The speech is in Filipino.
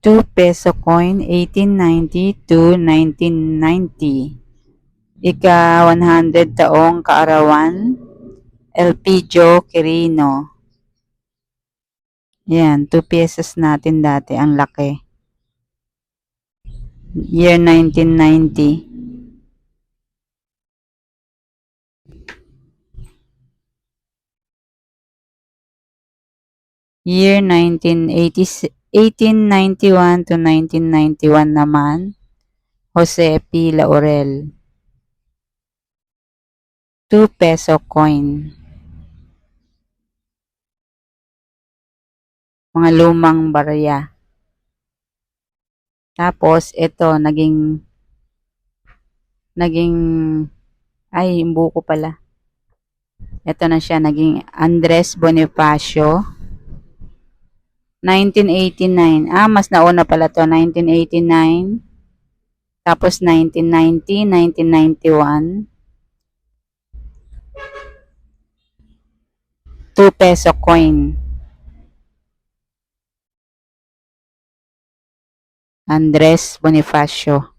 2 peso coin, 1890 to 1990. Ika-100 taong kaarawan, Elpidio Quirino. Yan, 2 pesos natin dati, ang laki. Year 1990. Year 1891 to 1991 naman, Jose P. Laurel. 2 peso coin. Mga lumang barya. Tapos, ito, ay, yung buko pala. Ito na siya, naging Andres Bonifacio. 1989. Mas nauna pala to, 1989. Tapos 1990, 1991. 2 peso coin. Andres Bonifacio.